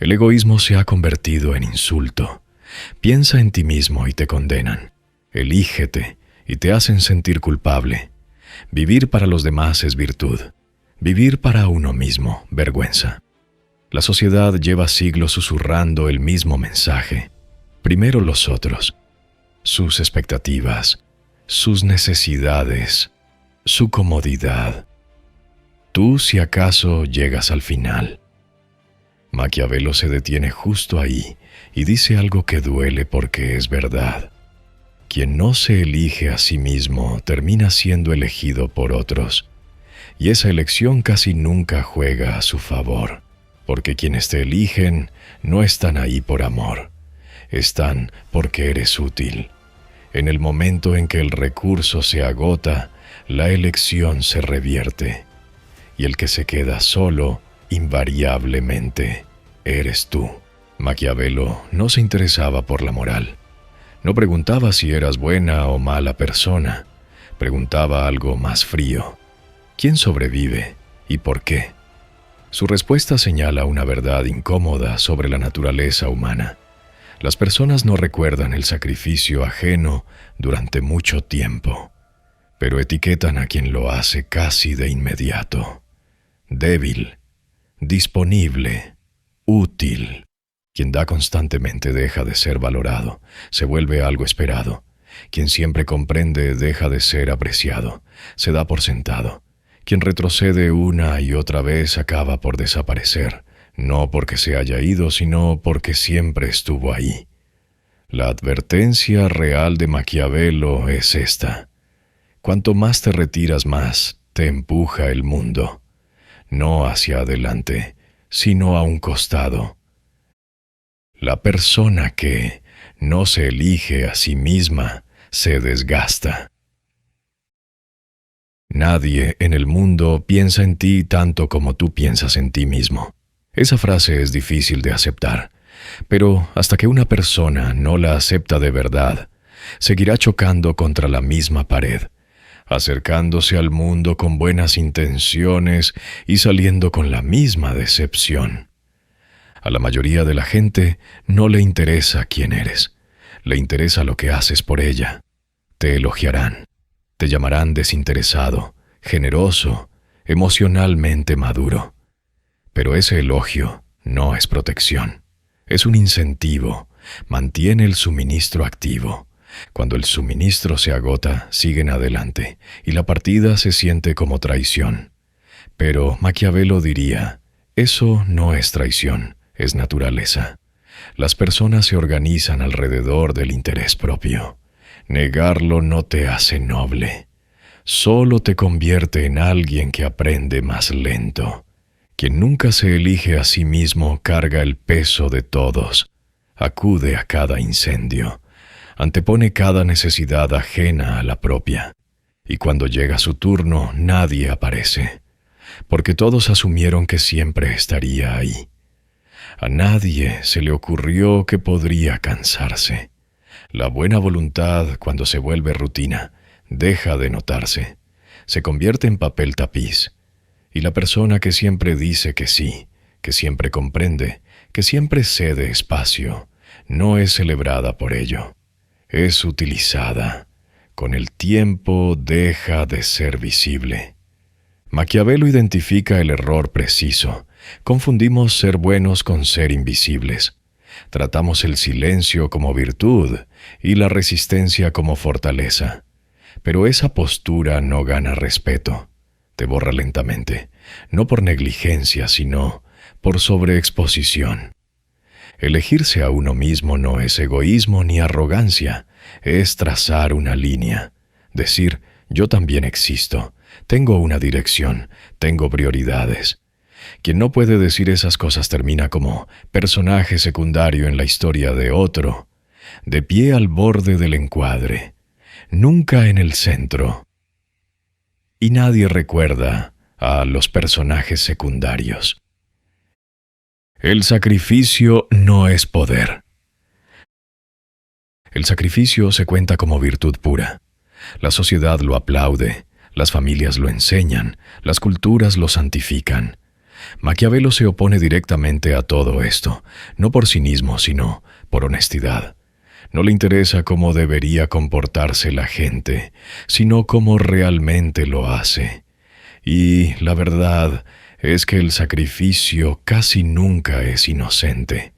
El egoísmo se ha convertido en insulto. Piensa en ti mismo y te condenan. Elígete y te hacen sentir culpable. Vivir para los demás es virtud. Vivir para uno mismo, vergüenza. La sociedad lleva siglos susurrando el mismo mensaje. Primero los otros, sus expectativas, sus necesidades, su comodidad. Tú, si acaso, llegas al final. Maquiavelo se detiene justo ahí y dice algo que duele porque es verdad. Quien no se elige a sí mismo termina siendo elegido por otros, y esa elección casi nunca juega a su favor, porque quienes te eligen no están ahí por amor, están porque eres útil. En el momento en que el recurso se agota, la elección se revierte, y el que se queda solo, invariablemente, eres tú. Maquiavelo no se interesaba por la moral. No preguntaba si eras buena o mala persona. Preguntaba algo más frío. ¿Quién sobrevive y por qué? Su respuesta señala una verdad incómoda sobre la naturaleza humana. Las personas no recuerdan el sacrificio ajeno durante mucho tiempo, pero etiquetan a quien lo hace casi de inmediato. Débil, disponible, útil. Quien da constantemente deja de ser valorado, se vuelve algo esperado. Quien siempre comprende deja de ser apreciado, se da por sentado. Quien retrocede una y otra vez acaba por desaparecer, no porque se haya ido, sino porque siempre estuvo ahí. La advertencia real de Maquiavelo es esta: cuanto más te retiras, más te empuja el mundo, no hacia adelante, sino a un costado. La persona que no se elige a sí misma se desgasta. Nadie en el mundo piensa en ti tanto como tú piensas en ti mismo. Esa frase es difícil de aceptar, pero hasta que una persona no la acepta de verdad, seguirá chocando contra la misma pared, acercándose al mundo con buenas intenciones y saliendo con la misma decepción. A la mayoría de la gente no le interesa quién eres, le interesa lo que haces por ella. Te elogiarán, te llamarán desinteresado, generoso, emocionalmente maduro. Pero ese elogio no es protección, es un incentivo, mantiene el suministro activo. Cuando el suministro se agota, siguen adelante, y la partida se siente como traición. Pero Maquiavelo diría, eso no es traición, es naturaleza. Las personas se organizan alrededor del interés propio. Negarlo no te hace noble. Solo te convierte en alguien que aprende más lento. Quien nunca se elige a sí mismo carga el peso de todos. Acude a cada incendio. Antepone cada necesidad ajena a la propia. Y cuando llega su turno, nadie aparece. Porque todos asumieron que siempre estaría ahí. A nadie se le ocurrió que podría cansarse. La buena voluntad, cuando se vuelve rutina, deja de notarse. Se convierte en papel tapiz. Y la persona que siempre dice que sí, que siempre comprende, que siempre cede espacio, no es celebrada por ello. Es utilizada. Con el tiempo deja de ser visible. Maquiavelo identifica el error preciso. Confundimos ser buenos con ser invisibles. Tratamos el silencio como virtud y la resistencia como fortaleza. Pero esa postura no gana respeto. Te borra lentamente, no por negligencia, sino por sobreexposición. Elegirse a uno mismo no es egoísmo ni arrogancia, es trazar una línea. Decir, yo también existo, tengo una dirección, tengo prioridades. Quien no puede decir esas cosas termina como personaje secundario en la historia de otro, de pie al borde del encuadre, nunca en el centro. Y nadie recuerda a los personajes secundarios. El sacrificio no es poder. El sacrificio se cuenta como virtud pura. La sociedad lo aplaude, las familias lo enseñan, las culturas lo santifican. Maquiavelo se opone directamente a todo esto, no por cinismo, sino por honestidad. No le interesa cómo debería comportarse la gente, sino cómo realmente lo hace. Y la verdad es que el sacrificio casi nunca es inocente.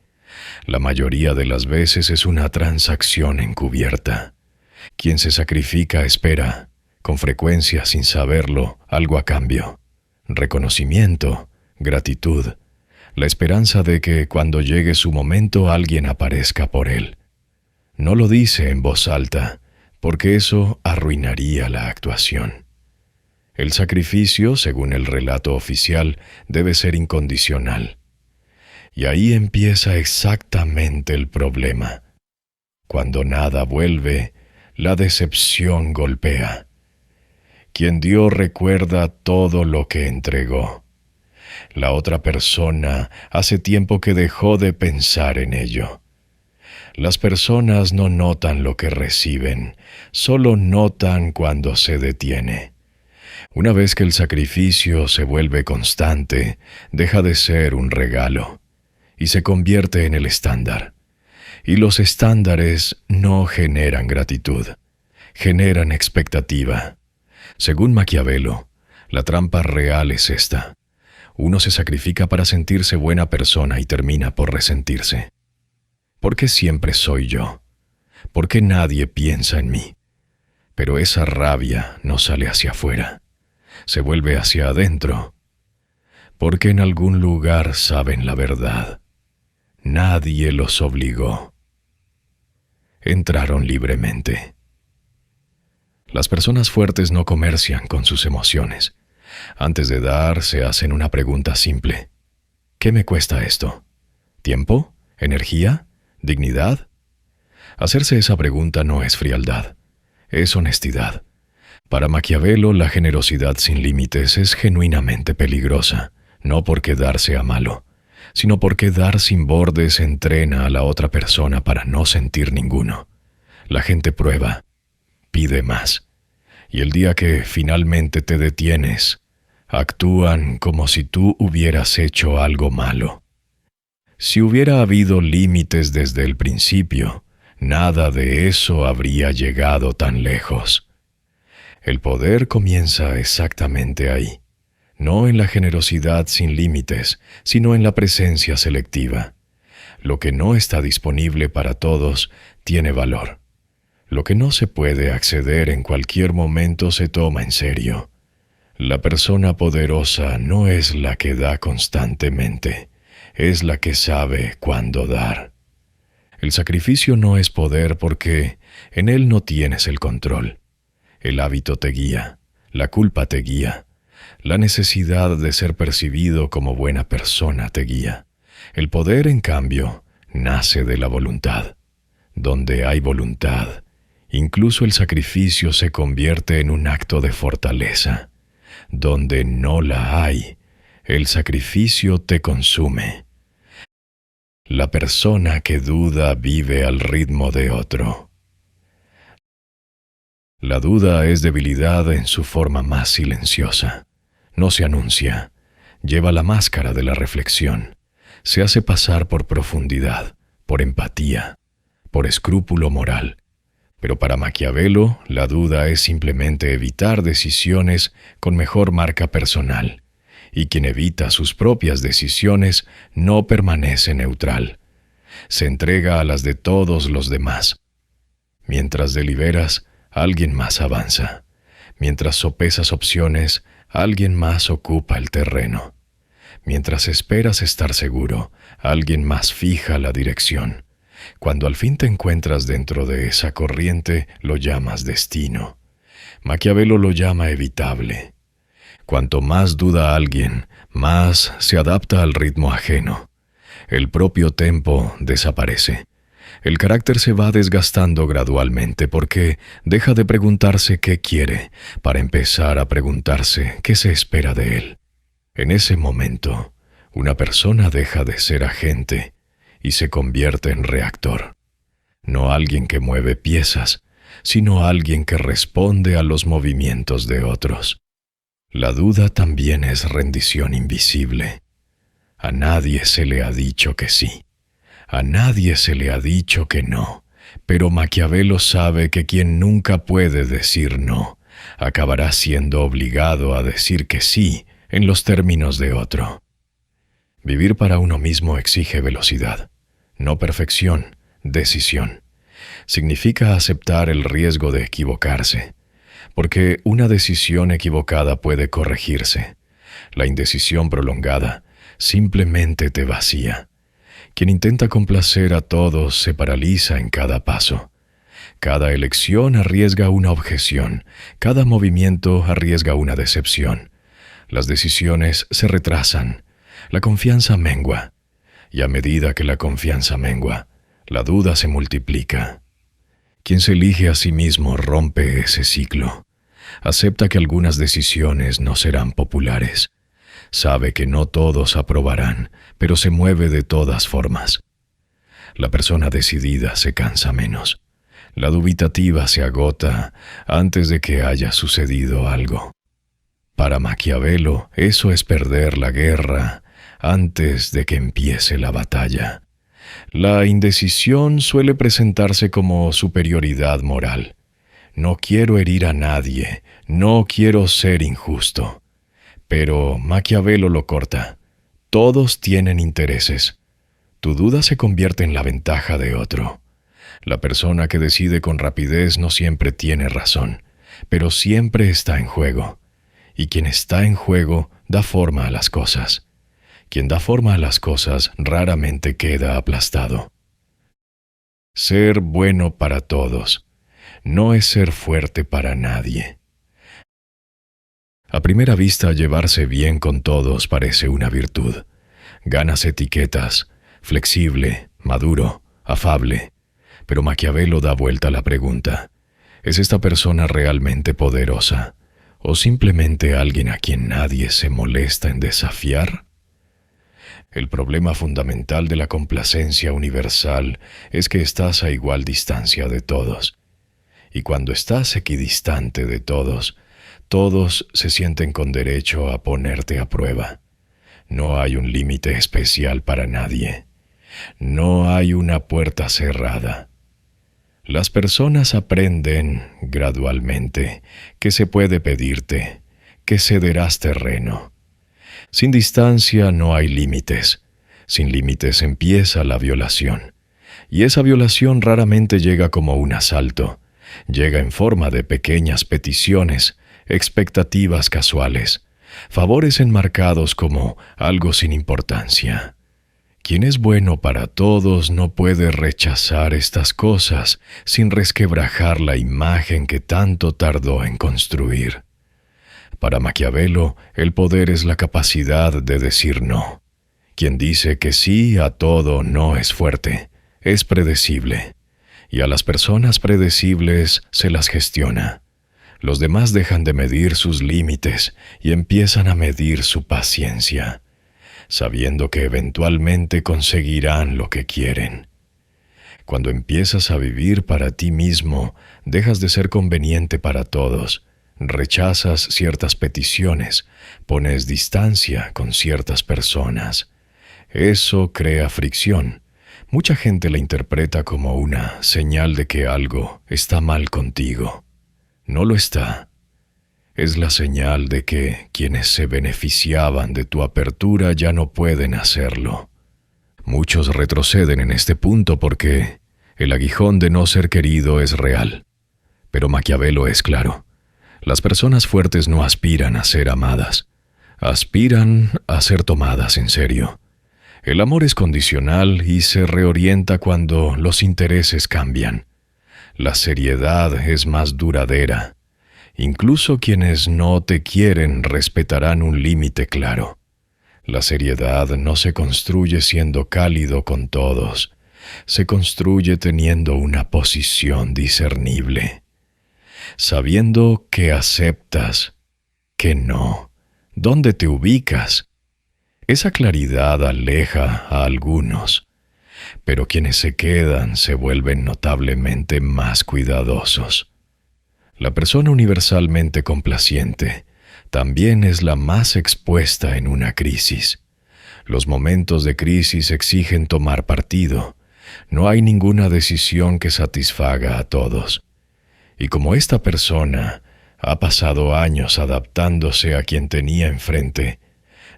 La mayoría de las veces es una transacción encubierta. Quien se sacrifica espera, con frecuencia sin saberlo, algo a cambio. Reconocimiento, gratitud, la esperanza de que cuando llegue su momento alguien aparezca por él. No lo dice en voz alta, porque eso arruinaría la actuación. El sacrificio, según el relato oficial, debe ser incondicional. Y ahí empieza exactamente el problema. Cuando nada vuelve, la decepción golpea. Quien dio recuerda todo lo que entregó. La otra persona hace tiempo que dejó de pensar en ello. Las personas no notan lo que reciben, solo notan cuando se detiene. Una vez que el sacrificio se vuelve constante, deja de ser un regalo y se convierte en el estándar. Y los estándares no generan gratitud, generan expectativa. Según Maquiavelo, la trampa real es esta. Uno se sacrifica para sentirse buena persona y termina por resentirse. ¿Por qué siempre soy yo? ¿Por qué nadie piensa en mí? Pero esa rabia no sale hacia afuera, se vuelve hacia adentro. Porque en algún lugar saben la verdad. Nadie los obligó. Entraron libremente. Las personas fuertes no comercian con sus emociones. Antes de dar, se hacen una pregunta simple. ¿Qué me cuesta esto? ¿Tiempo? ¿Energía? ¿Dignidad? Hacerse esa pregunta no es frialdad, es honestidad. Para Maquiavelo, la generosidad sin límites es genuinamente peligrosa, no porque dar sea malo, sino porque dar sin bordes entrena a la otra persona para no sentir ninguno. La gente prueba, pide más, y el día que finalmente te detienes, actúan como si tú hubieras hecho algo malo. Si hubiera habido límites desde el principio, nada de eso habría llegado tan lejos. El poder comienza exactamente ahí, no en la generosidad sin límites, sino en la presencia selectiva. Lo que no está disponible para todos tiene valor. Lo que no se puede acceder en cualquier momento se toma en serio. La persona poderosa no es la que da constantemente, es la que sabe cuándo dar. El sacrificio no es poder porque en él no tienes el control. El hábito te guía, la culpa te guía, la necesidad de ser percibido como buena persona te guía. El poder, en cambio, nace de la voluntad. Donde hay voluntad, incluso el sacrificio se convierte en un acto de fortaleza. Donde no la hay, el sacrificio te consume. La persona que duda vive al ritmo de otro. La duda es debilidad en su forma más silenciosa. No se anuncia, lleva la máscara de la reflexión. Se hace pasar por profundidad, por empatía, por escrúpulo moral. Pero para Maquiavelo, la duda es simplemente evitar decisiones con mejor marca personal. Y quien evita sus propias decisiones no permanece neutral. Se entrega a las de todos los demás. Mientras deliberas, alguien más avanza. Mientras sopesas opciones, alguien más ocupa el terreno. Mientras esperas estar seguro, alguien más fija la dirección. Cuando al fin te encuentras dentro de esa corriente, lo llamas destino. Maquiavelo lo llama evitable. Cuanto más duda alguien, más se adapta al ritmo ajeno. El propio tempo desaparece. El carácter se va desgastando gradualmente porque deja de preguntarse qué quiere para empezar a preguntarse qué se espera de él. En ese momento, una persona deja de ser agente y se convierte en reactor. No alguien que mueve piezas, sino alguien que responde a los movimientos de otros. La duda también es rendición invisible. A nadie se le ha dicho que sí. A nadie se le ha dicho que no. Pero Maquiavelo sabe que quien nunca puede decir no, acabará siendo obligado a decir que sí en los términos de otro. Vivir para uno mismo exige velocidad, no perfección, decisión. Significa aceptar el riesgo de equivocarse, porque una decisión equivocada puede corregirse. La indecisión prolongada simplemente te vacía. Quien intenta complacer a todos se paraliza en cada paso. Cada elección arriesga una objeción, cada movimiento arriesga una decepción. Las decisiones se retrasan, la confianza mengua, y a medida que la confianza mengua, la duda se multiplica. Quien se elige a sí mismo rompe ese ciclo. Acepta que algunas decisiones no serán populares. Sabe que no todos aprobarán, pero se mueve de todas formas. La persona decidida se cansa menos. La dubitativa se agota antes de que haya sucedido algo. Para Maquiavelo, eso es perder la guerra antes de que empiece la batalla. La indecisión suele presentarse como superioridad moral. No quiero herir a nadie, no quiero ser injusto. Pero Maquiavelo lo corta. Todos tienen intereses. Tu duda se convierte en la ventaja de otro. La persona que decide con rapidez no siempre tiene razón, pero siempre está en juego. Y quien está en juego da forma a las cosas. Quien da forma a las cosas raramente queda aplastado. Ser bueno para todos no es ser fuerte para nadie. A primera vista, llevarse bien con todos parece una virtud. Ganas etiquetas, flexible, maduro, afable. Pero Maquiavelo da vuelta a la pregunta. ¿Es esta persona realmente poderosa? ¿O simplemente alguien a quien nadie se molesta en desafiar? El problema fundamental de la complacencia universal es que estás a igual distancia de todos. Y cuando estás equidistante de todos, todos se sienten con derecho a ponerte a prueba. No hay un límite especial para nadie. No hay una puerta cerrada. Las personas aprenden gradualmente que se puede pedirte, que cederás terreno. Sin distancia no hay límites. Sin límites empieza la violación. Y esa violación raramente llega como un asalto. Llega en forma de pequeñas peticiones, expectativas casuales, favores enmarcados como algo sin importancia. Quien es bueno para todos no puede rechazar estas cosas sin resquebrajar la imagen que tanto tardó en construir. Para Maquiavelo, el poder es la capacidad de decir no. Quien dice que sí a todo no es fuerte, es predecible. Y a las personas predecibles se las gestiona. Los demás dejan de medir sus límites y empiezan a medir su paciencia, sabiendo que eventualmente conseguirán lo que quieren. Cuando empiezas a vivir para ti mismo, dejas de ser conveniente para todos, rechazas ciertas peticiones, pones distancia con ciertas personas. Eso crea fricción. Mucha gente la interpreta como una señal de que algo está mal contigo. No lo está. Es la señal de que quienes se beneficiaban de tu apertura ya no pueden hacerlo. Muchos retroceden en este punto porque el aguijón de no ser querido es real. Pero Maquiavelo es claro. Las personas fuertes no aspiran a ser amadas. Aspiran a ser tomadas en serio. El amor es condicional y se reorienta cuando los intereses cambian. La seriedad es más duradera. Incluso quienes no te quieren respetarán un límite claro. La seriedad no se construye siendo cálido con todos. Se construye teniendo una posición discernible. Sabiendo que aceptas, que no, dónde te ubicas. Esa claridad aleja a algunos, pero quienes se quedan se vuelven notablemente más cuidadosos. La persona universalmente complaciente también es la más expuesta en una crisis. Los momentos de crisis exigen tomar partido. No hay ninguna decisión que satisfaga a todos. Y como esta persona ha pasado años adaptándose a quien tenía enfrente,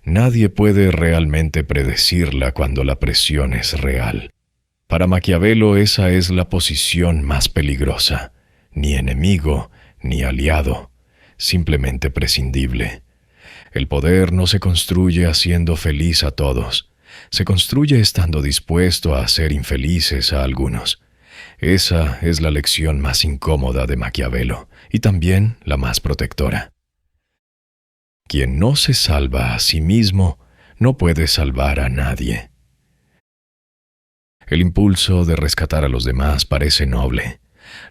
nadie puede realmente predecirla cuando la presión es real. Para Maquiavelo esa es la posición más peligrosa. Ni enemigo, ni aliado, simplemente prescindible. El poder no se construye haciendo feliz a todos. Se construye estando dispuesto a hacer infelices a algunos. Esa es la lección más incómoda de Maquiavelo y también la más protectora. Quien no se salva a sí mismo no puede salvar a nadie. El impulso de rescatar a los demás parece noble.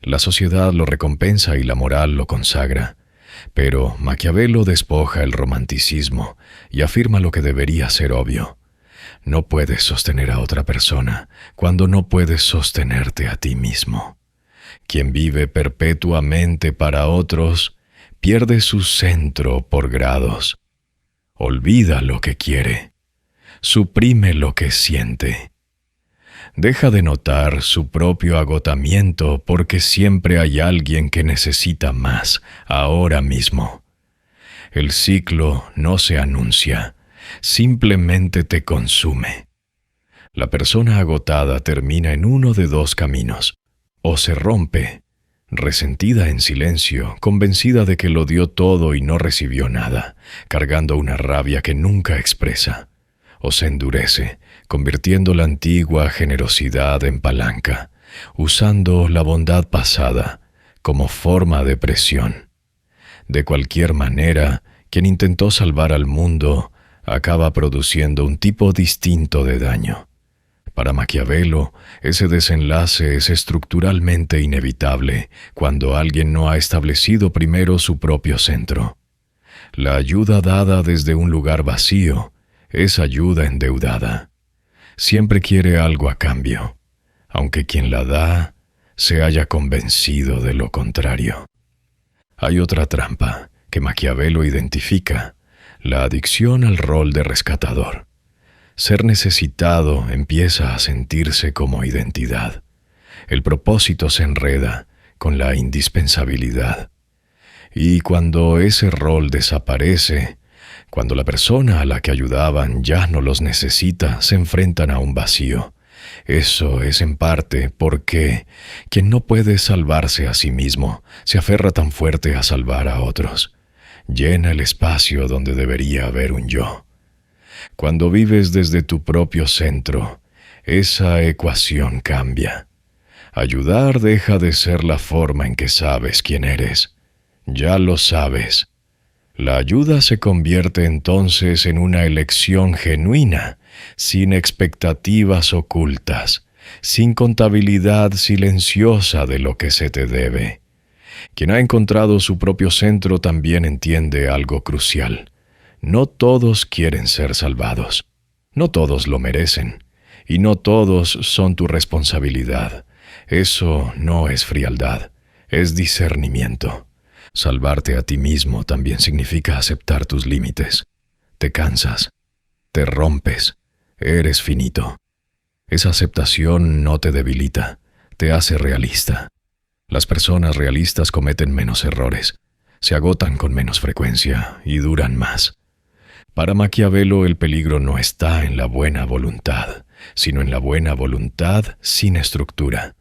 La sociedad lo recompensa y la moral lo consagra. Pero Maquiavelo despoja el romanticismo y afirma lo que debería ser obvio. No puedes sostener a otra persona cuando no puedes sostenerte a ti mismo. Quien vive perpetuamente para otros pierde su centro por grados. Olvida lo que quiere. Suprime lo que siente. Deja de notar su propio agotamiento porque siempre hay alguien que necesita más ahora mismo. El ciclo no se anuncia, simplemente te consume. La persona agotada termina en uno de dos caminos. O se rompe, resentida en silencio, convencida de que lo dio todo y no recibió nada, cargando una rabia que nunca expresa. O se endurece, convirtiendo la antigua generosidad en palanca, usando la bondad pasada como forma de presión. De cualquier manera, quien intentó salvar al mundo acaba produciendo un tipo distinto de daño. Para Maquiavelo, ese desenlace es estructuralmente inevitable cuando alguien no ha establecido primero su propio centro. La ayuda dada desde un lugar vacío es ayuda endeudada. Siempre quiere algo a cambio, aunque quien la da se haya convencido de lo contrario. Hay otra trampa que Maquiavelo identifica, la adicción al rol de rescatador. Ser necesitado empieza a sentirse como identidad. El propósito se enreda con la indispensabilidad. Y cuando ese rol desaparece, cuando la persona a la que ayudaban ya no los necesita, se enfrentan a un vacío. Eso es en parte porque quien no puede salvarse a sí mismo se aferra tan fuerte a salvar a otros. Llena el espacio donde debería haber un yo. Cuando vives desde tu propio centro, esa ecuación cambia. Ayudar deja de ser la forma en que sabes quién eres. Ya lo sabes. La ayuda se convierte entonces en una elección genuina, sin expectativas ocultas, sin contabilidad silenciosa de lo que se te debe. Quien ha encontrado su propio centro también entiende algo crucial. No todos quieren ser salvados. No todos lo merecen. Y no todos son tu responsabilidad. Eso no es frialdad, es discernimiento. Salvarte a ti mismo también significa aceptar tus límites. Te cansas, te rompes, eres finito. Esa aceptación no te debilita, te hace realista. Las personas realistas cometen menos errores, se agotan con menos frecuencia y duran más. Para Maquiavelo el peligro no está en la buena voluntad, sino en la buena voluntad sin estructura.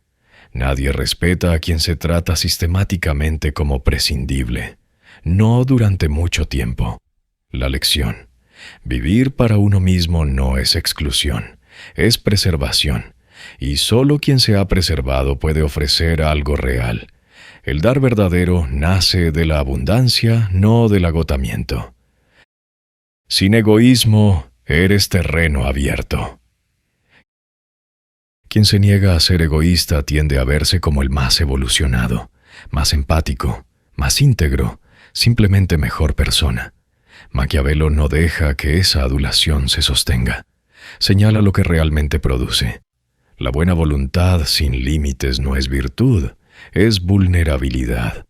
Nadie respeta a quien se trata sistemáticamente como prescindible. No durante mucho tiempo. La lección. Vivir para uno mismo no es exclusión, es preservación. Y solo quien se ha preservado puede ofrecer algo real. El dar verdadero nace de la abundancia, no del agotamiento. Sin egoísmo, eres terreno abierto. Quien se niega a ser egoísta tiende a verse como el más evolucionado, más empático, más íntegro, simplemente mejor persona. Maquiavelo no deja que esa adulación se sostenga. Señala lo que realmente produce. La buena voluntad sin límites no es virtud, es vulnerabilidad.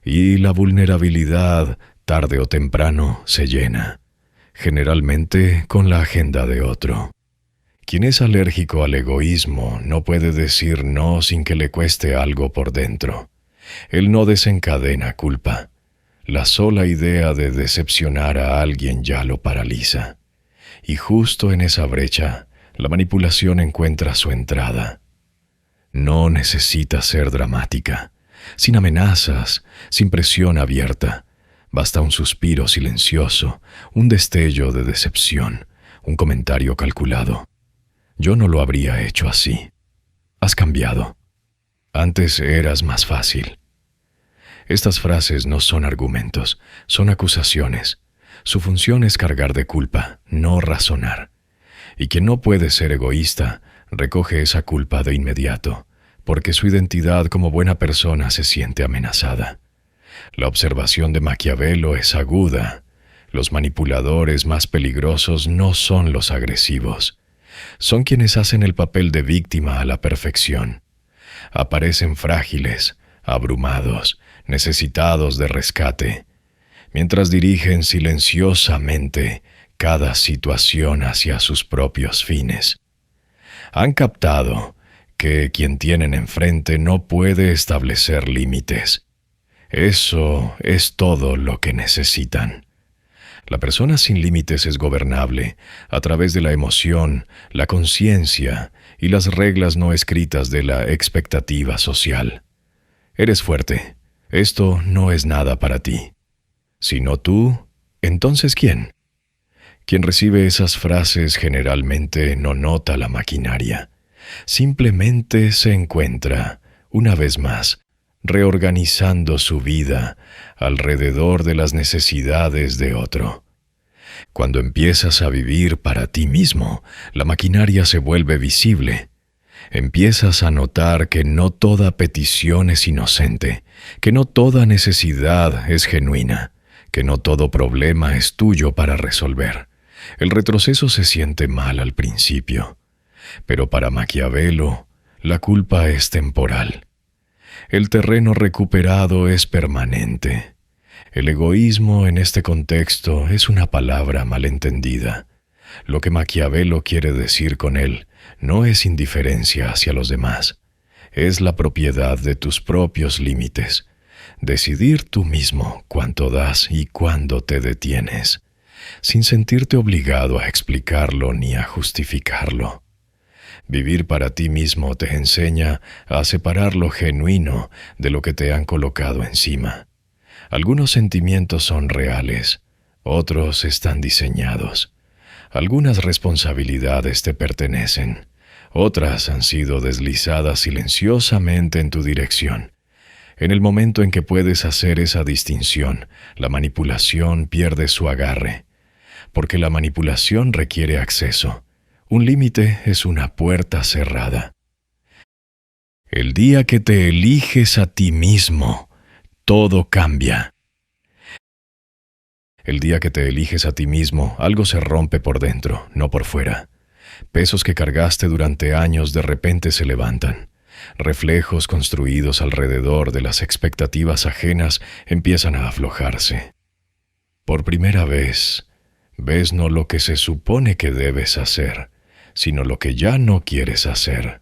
Y la vulnerabilidad, tarde o temprano, se llena. generalmente con la agenda de otro. Quien es alérgico al egoísmo no puede decir no sin que le cueste algo por dentro. Él no desencadena culpa. La sola idea de decepcionar a alguien ya lo paraliza. Y justo en esa brecha, la manipulación encuentra su entrada. No necesita ser dramática, sin amenazas, sin presión abierta. Basta un suspiro silencioso, un destello de decepción, un comentario calculado. Yo no lo habría hecho así. Has cambiado. Antes eras más fácil. Estas frases no son argumentos, son acusaciones. Su función es cargar de culpa, no razonar. Y quien no puede ser egoísta, recoge esa culpa de inmediato, porque su identidad como buena persona se siente amenazada. La observación de Maquiavelo es aguda. Los manipuladores más peligrosos no son los agresivos. Son quienes hacen el papel de víctima a la perfección. Aparecen frágiles, abrumados, necesitados de rescate, mientras dirigen silenciosamente cada situación hacia sus propios fines. Han captado que quien tienen enfrente no puede establecer límites. Eso es todo lo que necesitan. La persona sin límites es gobernable a través de la emoción, la conciencia y las reglas no escritas de la expectativa social. Eres fuerte. Esto no es nada para ti. Si no tú, ¿entonces quién? Quien recibe esas frases generalmente no nota la maquinaria. Simplemente se encuentra, una vez más, reorganizando su vida alrededor de las necesidades de otro. Cuando empiezas a vivir para ti mismo, la maquinaria se vuelve visible. Empiezas a notar que no toda petición es inocente, que no toda necesidad es genuina, que no todo problema es tuyo para resolver. El retroceso se siente mal al principio, pero para Maquiavelo, la culpa es temporal. El terreno recuperado es permanente. El egoísmo en este contexto es una palabra malentendida. Lo que Maquiavelo quiere decir con él no es indiferencia hacia los demás, es la propiedad de tus propios límites. Decidir tú mismo cuánto das y cuándo te detienes, sin sentirte obligado a explicarlo ni a justificarlo. Vivir para ti mismo te enseña a separar lo genuino de lo que te han colocado encima. Algunos sentimientos son reales, otros están diseñados. Algunas responsabilidades te pertenecen, otras han sido deslizadas silenciosamente en tu dirección. En el momento en que puedes hacer esa distinción, la manipulación pierde su agarre, porque la manipulación requiere acceso. Un límite es una puerta cerrada. El día que te eliges a ti mismo, todo cambia. El día que te eliges a ti mismo, algo se rompe por dentro, no por fuera. Pesos que cargaste durante años de repente se levantan. Reflejos construidos alrededor de las expectativas ajenas empiezan a aflojarse. Por primera vez, ves no lo que se supone que debes hacer, sino lo que ya no quieres hacer.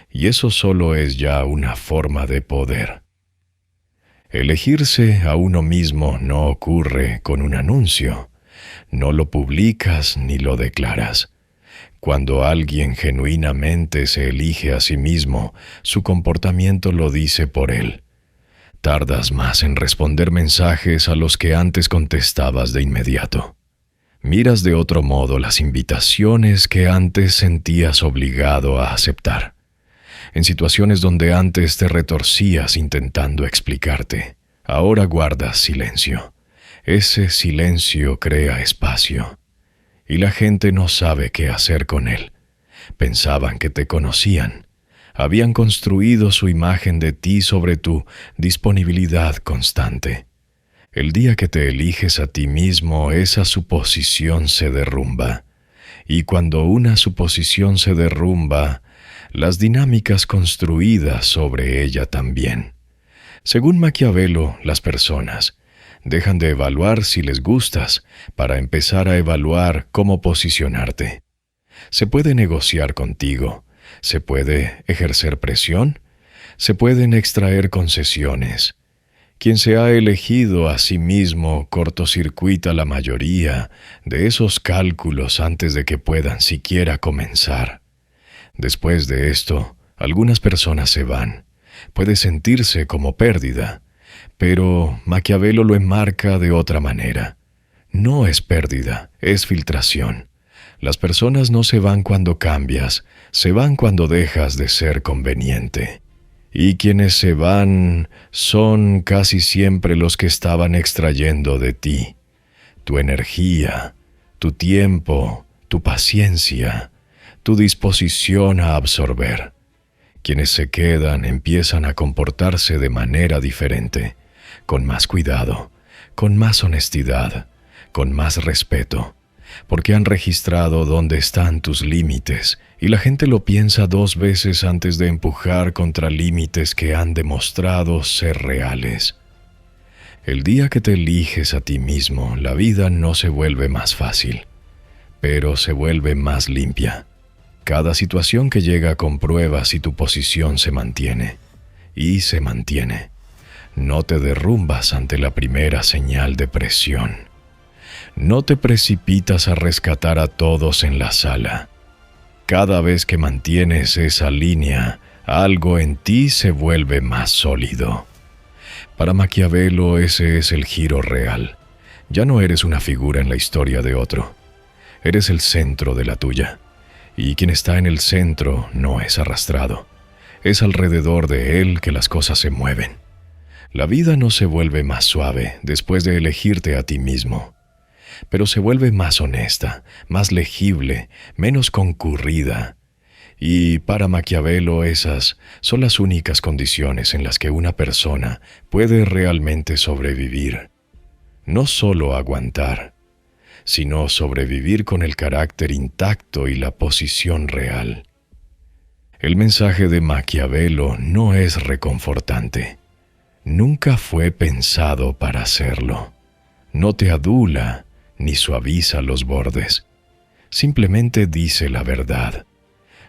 Y eso solo es ya una forma de poder. Elegirse a uno mismo no ocurre con un anuncio. No lo publicas ni lo declaras. Cuando alguien genuinamente se elige a sí mismo, su comportamiento lo dice por él. Tardas más en responder mensajes a los que antes contestabas de inmediato. Miras de otro modo las invitaciones que antes sentías obligado a aceptar. En situaciones donde antes te retorcías intentando explicarte, ahora guardas silencio. Ese silencio crea espacio. Y la gente no sabe qué hacer con él. Pensaban que te conocían. Habían construido su imagen de ti sobre tu disponibilidad constante. El día que te eliges a ti mismo, esa suposición se derrumba. Y cuando una suposición se derrumba, las dinámicas construidas sobre ella también. Según Maquiavelo, las personas, Dejan de evaluar si les gustas para empezar a evaluar cómo posicionarte. Se puede negociar contigo, se puede ejercer presión, se pueden extraer concesiones. Quien se ha elegido a sí mismo cortocircuita la mayoría de esos cálculos antes de que puedan siquiera comenzar. Después de esto, algunas personas se van. Puede sentirse como pérdida, pero Maquiavelo lo enmarca de otra manera. No es pérdida, es filtración. Las personas no se van cuando cambias, se van cuando dejas de ser conveniente. Y quienes se van son casi siempre los que estaban extrayendo de ti. Tu energía, tu tiempo, tu paciencia, tu disposición a absorber. Quienes se quedan empiezan a comportarse de manera diferente, con más cuidado, con más honestidad, con más respeto, porque han registrado dónde están tus límites, y la gente lo piensa 2 veces antes de empujar contra límites que han demostrado ser reales. El día que te eliges a ti mismo, la vida no se vuelve más fácil, pero se vuelve más limpia. Cada situación que llega comprueba si tu posición se mantiene, y se mantiene. No te derrumbas ante la primera señal de presión. No te precipitas a rescatar a todos en la sala. Cada vez que mantienes esa línea, algo en ti se vuelve más sólido. Para Maquiavelo ese es el giro real. Ya no eres una figura en la historia de otro. Eres el centro de la tuya. Y quien está en el centro no es arrastrado. Es alrededor de él que las cosas se mueven. La vida no se vuelve más suave después de elegirte a ti mismo, pero se vuelve más honesta, más legible, menos concurrida. Y para Maquiavelo esas son las únicas condiciones en las que una persona puede realmente sobrevivir. No solo aguantar, sino sobrevivir con el carácter intacto y la posición real. El mensaje de Maquiavelo no es reconfortante. Nunca fue pensado para hacerlo. No te adula ni suaviza los bordes. Simplemente dice la verdad.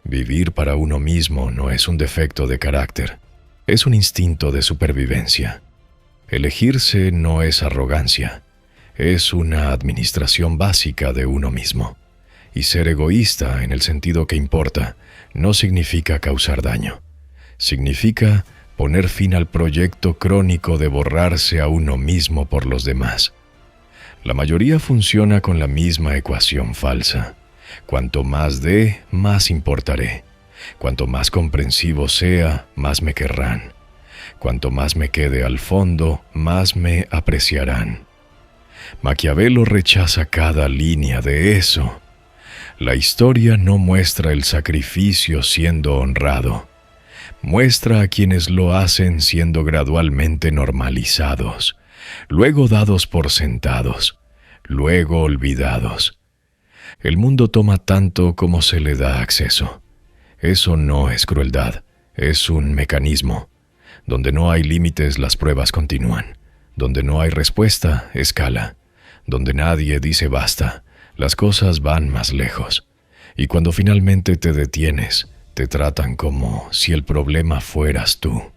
Vivir para uno mismo no es un defecto de carácter, es un instinto de supervivencia. Elegirse no es arrogancia, es una administración básica de uno mismo. Y ser egoísta, en el sentido que importa, no significa causar daño. Significa poner fin al proyecto crónico de borrarse a uno mismo por los demás. La mayoría funciona con la misma ecuación falsa. Cuanto más dé, más importaré. Cuanto más comprensivo sea, más me querrán. Cuanto más me quede al fondo, más me apreciarán. Maquiavelo rechaza cada línea de eso. La historia no muestra el sacrificio siendo honrado. Muestra a quienes lo hacen siendo gradualmente normalizados, luego dados por sentados, luego olvidados. El mundo toma tanto como se le da acceso. Eso no es crueldad, es un mecanismo. Donde no hay límites, las pruebas continúan. Donde no hay respuesta, escala. Donde nadie dice basta, las cosas van más lejos. Y cuando finalmente te detienes, te tratan como si el problema fueras tú.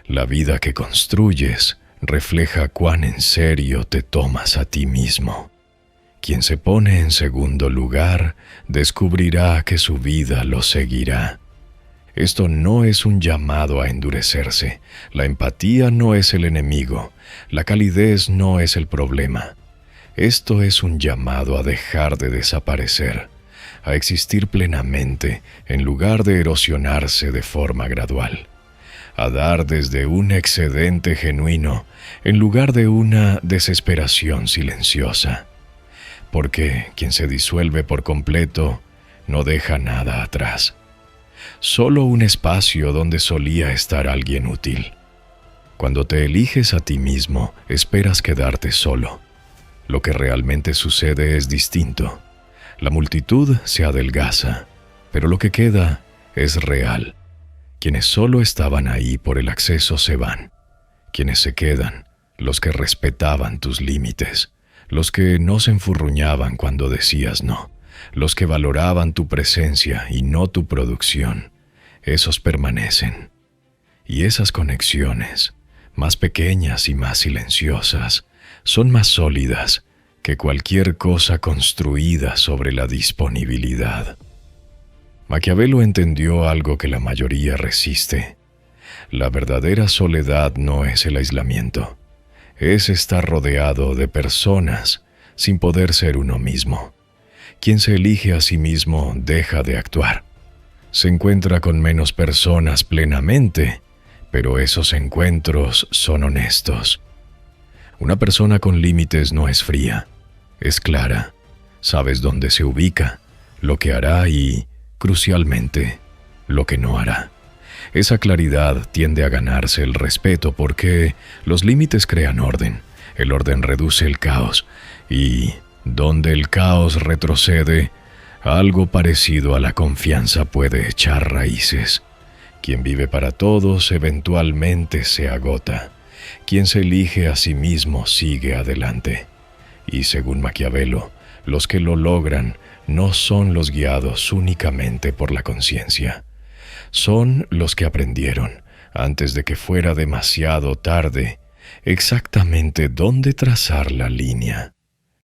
La vida que construyes refleja cuán en serio te tomas a ti mismo. Quien se pone en segundo lugar descubrirá que su vida lo seguirá. Esto no es un llamado a endurecerse. La empatía no es el enemigo. La calidez no es el problema. Esto es un llamado a dejar de desaparecer, a existir plenamente en lugar de erosionarse de forma gradual, a dar desde un excedente genuino en lugar de una desesperación silenciosa. Porque quien se disuelve por completo no deja nada atrás. Solo un espacio donde solía estar alguien útil. Cuando te eliges a ti mismo, esperas quedarte solo. Lo que realmente sucede es distinto. La multitud se adelgaza, pero lo que queda es real. Quienes solo estaban ahí por el acceso se van. Quienes se quedan los que respetaban tus límites, los que no se enfurruñaban cuando decías no, los que valoraban tu presencia y no tu producción, esos permanecen. Y esas conexiones, más pequeñas y más silenciosas, son más sólidas que cualquier cosa construida sobre la disponibilidad. Maquiavelo entendió algo que la mayoría resiste. La verdadera soledad no es el aislamiento, es estar rodeado de personas sin poder ser uno mismo. Quien se elige a sí mismo deja de actuar. Se encuentra con menos personas plenamente, pero esos encuentros son honestos. Una persona con límites no es fría, es clara. Sabes dónde se ubica, lo que hará y, crucialmente, lo que no hará. Esa claridad tiende a ganarse el respeto porque los límites crean orden, el orden reduce el caos y, donde el caos retrocede, algo parecido a la confianza puede echar raíces. Quien vive para todos eventualmente se agota. Quien se elige a sí mismo sigue adelante. Y según Maquiavelo, los que lo logran no son los guiados únicamente por la conciencia. Son los que aprendieron, antes de que fuera demasiado tarde, exactamente dónde trazar la línea.